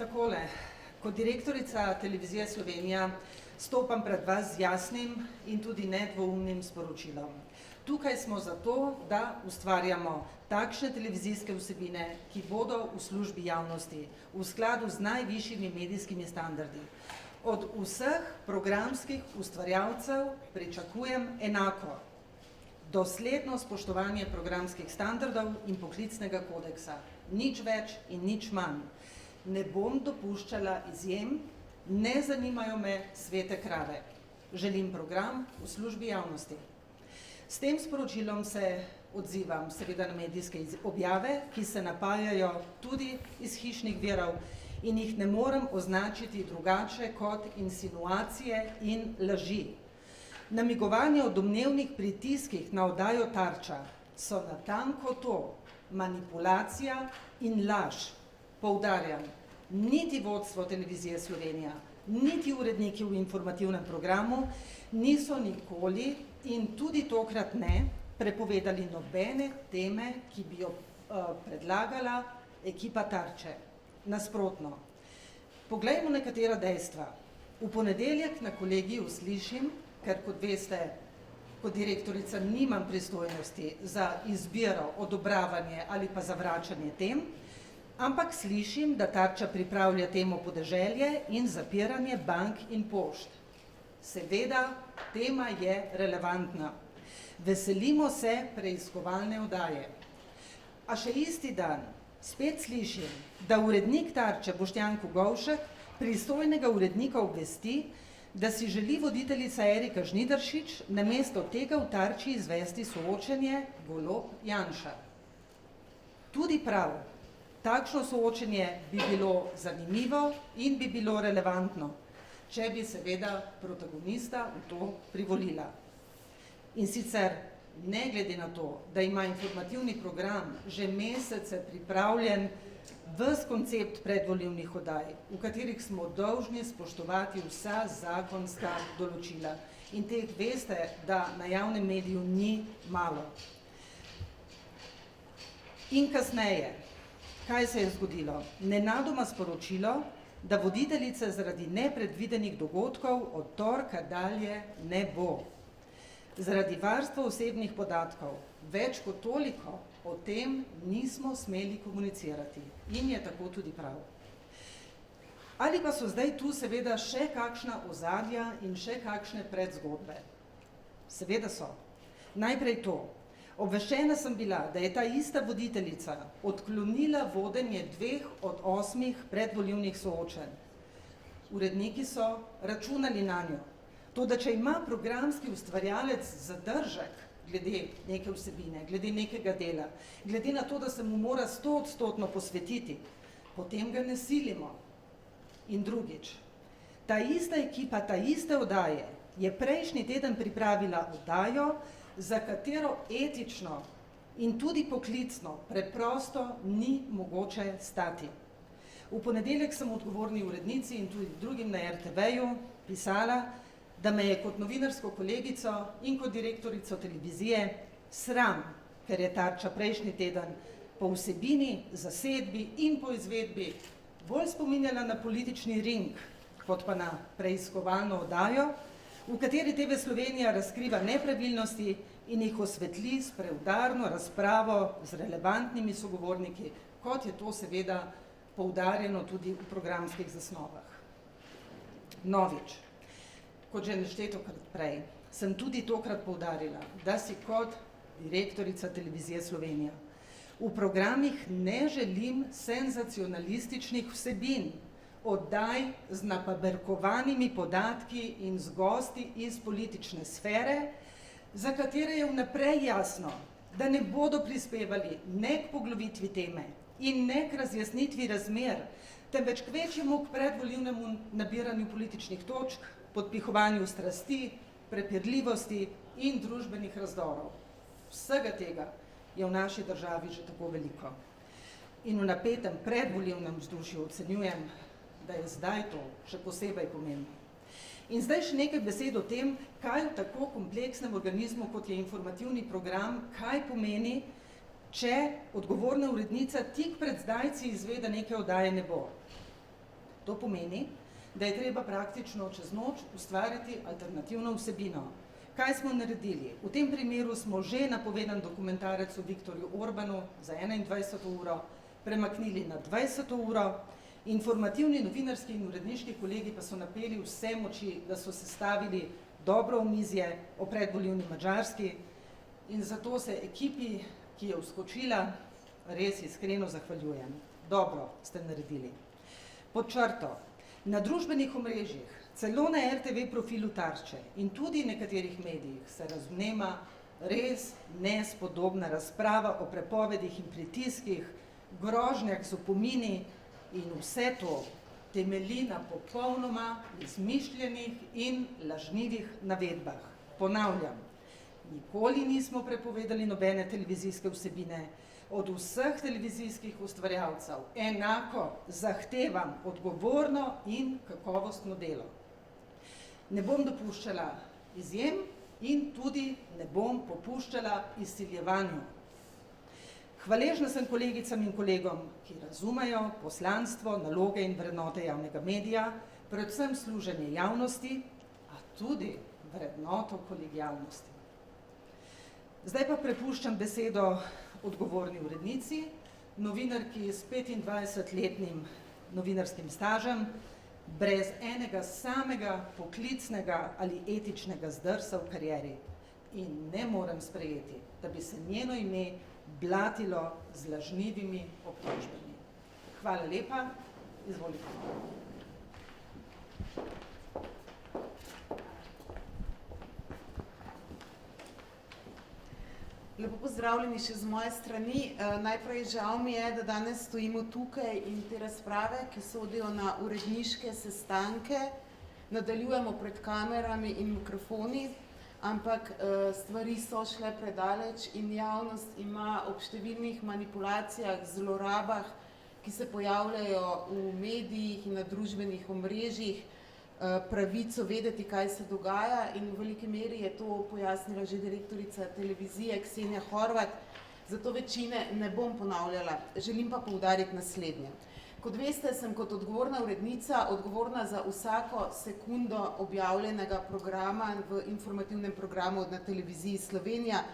Takole, kot direktorica Televizije Slovenija stopam pred vas z jasnim in tudi nedvoumnim sporočilom. Tukaj smo zato, da ustvarjamo takšne televizijske vsebine, ki bodo v službi javnosti, v skladu z najvišjimi medijskimi standardi. Od vseh programskih ustvarjalcev pričakujem enako. Dosledno spoštovanje programskih standardov in poklicnega kodeksa. Nič več in nič manj. Ne bom dopuščala izjem, ne zanimajo me svete krave. Želim program v službi javnosti. S tem sporočilom se odzivam seveda na medijske objave, ki se napajajo tudi iz hišnih virov in jih ne morem označiti drugače kot insinuacije in laži. Namigovanje o domnevnih pritiskih na oddajo Tarča so natanko to, manipulacija in laž. Poudarjam, niti vodstvo Televizije Slovenija, niti uredniki v informativnem programu niso nikoli in tudi tokrat ne prepovedali nobene teme, ki bi jo predlagala ekipa Tarče. Nasprotno. Poglejmo nekatera dejstva. V ponedeljek na kolegiju slišim, ker kot veste, kot direktorica nimam pristojnosti za izbiro, odobravanje ali pa zavračanje tem, ampak slišim, da Tarča pripravlja temo podeželje in zapiranje bank in pošt. Seveda, tema je relevantna. Veselimo se preiskovalne oddaje. A še isti dan spet slišim, da urednik Tarče Boštjan Kogovšek pristojnega urednika obvesti, da si želi voditeljica Erika Žnidaršič namesto tega v Tarči izvesti soočenje Golob-Janša. Tudi prav. Takšno soočenje bi bilo zanimivo in bi bilo relevantno, če bi seveda protagonista v to privolila. In sicer ne glede na to, da ima informativni program že mesece pripravljen ves koncept predvolilnih oddaj, v katerih smo dolžni spoštovati vsa zakonska določila. In teh veste, da na javnem mediju ni malo. In kasneje, kaj se je zgodilo? Nenadoma sporočilo, da voditeljice zaradi nepredvidenih dogodkov od torka dalje ne bo. Zaradi varstva osebnih podatkov, več kot toliko o tem nismo smeli komunicirati. In je tako tudi prav. Ali pa so zdaj tu seveda še kakšna ozadja in še kakšne predzgodbe? Seveda so. Najprej to. Obveščena sem bila, da je ta ista voditeljica odklonila vodenje 2 od 8 predvolilnih soočenj. Uredniki so računali nanjo. Toda, če ima programski ustvarjalec zadržek glede neke vsebine, glede nekega dela, glede na to, da se mu mora 100% posvetiti, potem ga ne silimo. In drugič, ta ista ekipa, ta iste oddaje je prejšnji teden pripravila oddajo, za katero etično in tudi poklicno preprosto ni mogoče stati. V ponedeljek sem odgovorni urednici in tudi drugim na RTV-ju pisala, da me je kot novinarsko kolegico in kot direktorico televizije sram, ker je Tarča prejšnji teden po vsebini, zasedbi in po izvedbi bolj spominjala na politični ring, kot pa na preiskovalno oddajo, v kateri TV Slovenija razkriva nepravilnosti in jih osvetli s preudarno razpravo z relevantnimi sogovorniki, kot je to seveda poudarjeno tudi v programskih zasnovah. Novič, kot že neštetokrat prej, sem tudi tokrat poudarila, da si kot direktorica Televizije Slovenija v programih ne želim senzacionalističnih vsebin, oddaj z napaberkovanimi podatki in z gosti iz politične sfere, za katere je vnaprej jasno, da ne bodo prispevali ne k poglobitvi teme in ne k razjasnitvi razmer, temveč k večjemu k predvolilnemu nabiranju političnih točk, podpihovanju strasti, prepirljivosti in družbenih razdorov. Vsega tega je v naši državi že tako veliko. In v napetem predvolilnem vzdušju ocenjujem, da je zdaj to še posebej pomembno. In zdaj še nekaj besed o tem, kaj v tako kompleksnem organizmu, kot je informativni program, kaj pomeni, če odgovorna urednica tik pred zdajci izve, da neke oddaje ne bo. To pomeni, da je treba praktično čez noč ustvariti alternativno vsebino. Kaj smo naredili? V tem primeru smo že napovedan dokumentarec o Viktorju Orbanu za 21. uro premaknili na 20. uro, informativni novinarski in uredniški kolegi pa so napeli vse moči, da so sestavili dobro omizje o predvolilni Madžarski in zato se ekipi, ki je vskočila, res iskreno zahvaljujem. Dobro ste naredili. Pod črto, na družbenih omrežjih, celo na RTV profilu Tarče in tudi nekaterih medijih se razvnema res nespodobna razprava o prepovedih in pritiskih, grožnjah z opomini in vse to temelji na popolnoma izmišljenih in lažnivih navedbah. Ponavljam, nikoli nismo prepovedali nobene televizijske vsebine, od vseh televizijskih ustvarjalcev enako zahtevam odgovorno in kakovostno delo. Ne bom dopuščala izjem in tudi ne bom popuščala izsiljevanju. Hvaležna sem kolegicam in kolegom, ki razumejo poslanstvo, naloge in vrednote javnega medija, predvsem služenje javnosti, a tudi vrednoto kolegialnosti. Zdaj pa prepuščam besedo odgovorni urednici, novinarki s 25-letnim novinarskim stažem, brez enega samega poklicnega ali etičnega zdrsa v karieri. In ne morem sprejeti, da bi se njeno ime blatilo z lažnivimi obtožbami. Hvala lepa, izvolite. Lepo pozdravljeni še z moje strani. Najprej žal mi je, da danes stojimo tukaj in te razprave, ki sodijo na uredniške sestanke, nadaljujemo pred kamerami in mikrofoni, ampak stvari so šle predaleč in javnost ima ob številnih manipulacijah, zlorabah, ki se pojavljajo v medijih in na družbenih omrežjih, pravico vedeti, kaj se dogaja in v veliki meri je to pojasnila že direktorica televizije Ksenija Horvat, zato večine ne bom ponavljala, želim pa poudariti naslednje. Kot veste, sem kot odgovorna urednica odgovorna za vsako sekundo objavljenega programa v informativnem programu na televiziji Slovenija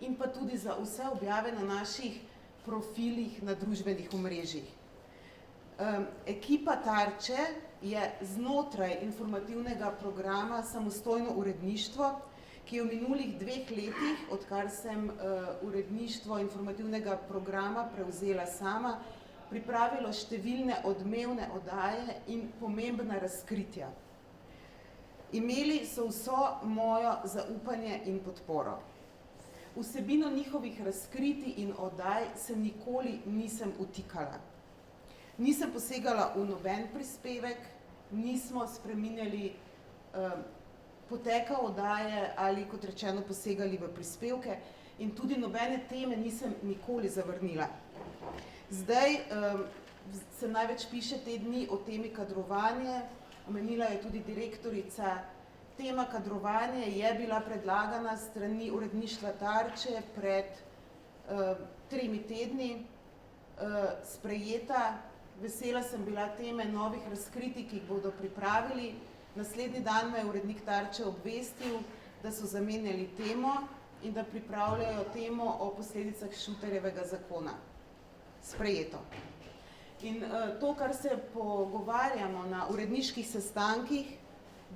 in pa tudi za vse objave na naših profilih na družbenih omrežjih. Ekipa Tarče je znotraj informativnega programa samostojno uredništvo, ki je v minulih 2 letih, odkar sem uredništvo informativnega programa prevzela sama, pripravilo številne odmevne oddaje in pomembna razkritja. Imeli so vso mojo zaupanje in podporo. Vsebino njihovih razkritij in oddaj se nikoli nisem vtikala. Nisem posegala v noben prispevek, nismo spreminjali poteka oddaje ali, kot rečeno, posegali v prispevke in tudi nobene teme nisem nikoli zavrnila. Zdaj se največ piše te dni o temi kadrovanje, omenila je tudi direktorica. Tema kadrovanje je bila predlagana strani uredništva Tarče pred 3 tedni, sprejeta. Vesela sem bila teme novih razkritij, ki jih bodo pripravili. Naslednji dan me je urednik Tarče obvestil, da so zamenjali temo in da pripravljajo temo o posledicah Šuterjevega zakona. Sprejeto. In to, kar se pogovarjamo na uredniških sestankih,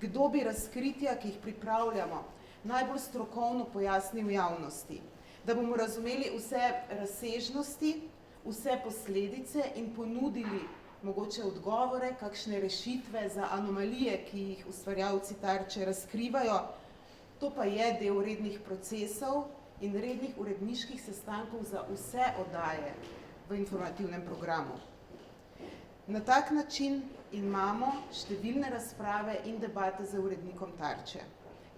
kdo bi razkritja, ki jih pripravljamo, najbolj strokovno pojasnil javnosti, da bomo razumeli vse razsežnosti, vse posledice in ponudili mogoče odgovore, kakšne rešitve za anomalije, ki jih ustvarjalci Tarče razkrivajo. To pa je del rednih procesov in rednih uredniških sestankov za vse oddaje v informativnem programu. Na tak način imamo številne razprave in debate z urednikom Tarče.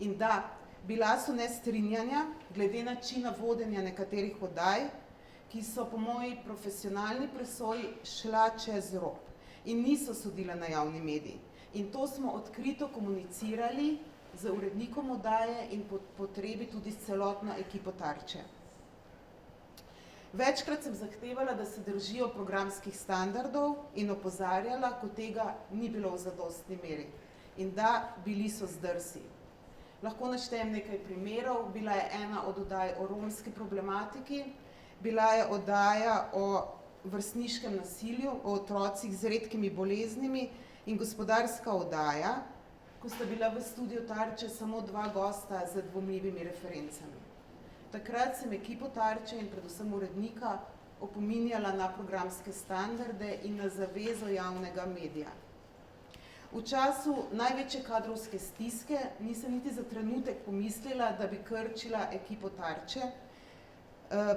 In da, bila so nestrinjanja glede načina vodenja nekaterih oddaj, ki so po moji profesionalni presoji šla čez rob in niso sodila na javni medij. In to smo odkrito komunicirali z urednikom oddaje in po potrebi tudi s celotno ekipo Tarče. Večkrat sem zahtevala, da se držijo programskih standardov in opozarjala, ko tega ni bilo v zadostni meri. In da, bili so zdrsi. Lahko naštejem nekaj primerov. Bila je ena od oddaj o romski problematiki, bila je oddaja o vrstniškem nasilju, o otrocih z redkimi boleznimi in gospodarska oddaja, ko sta bila v studiu Tarče samo 2 gosta z dvomljivimi referencami. Takrat sem ekipo Tarče in predvsem urednika opominjala na programske standarde in na zavezo javnega medija. V času največje kadrovske stiske nisem niti za trenutek pomislila, da bi krčila ekipo Tarče.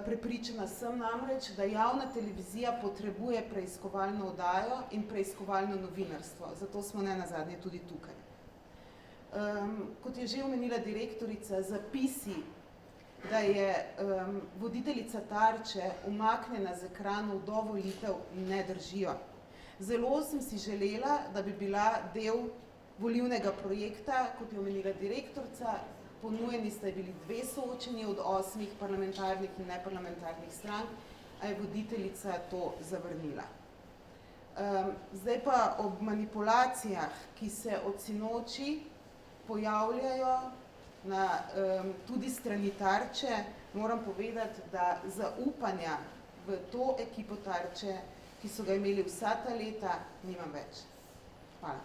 Prepričana sem namreč, da javna televizija potrebuje preiskovalno oddajo in preiskovalno novinarstvo, zato smo nenazadnje tudi tukaj. Kot je že omenila direktorica, zapisi, da je voditeljica Tarče umaknjena z ekranov do volitev, ne držijo. Zelo sem si želela, da bi bila del volilnega projekta, kot je omenila direktorica. Ponujeni sta bili 2 soočenji od 8 parlamentarnih in neparlamentarnih strank, a je voditeljica to zavrnila. Zdaj pa ob manipulacijah, ki se od sinoči pojavljajo tudi strani Tarče, moram povedati, da zaupanja v to ekipo Tarče, ki so ga imeli vsa ta leta, nimam več. Hvala.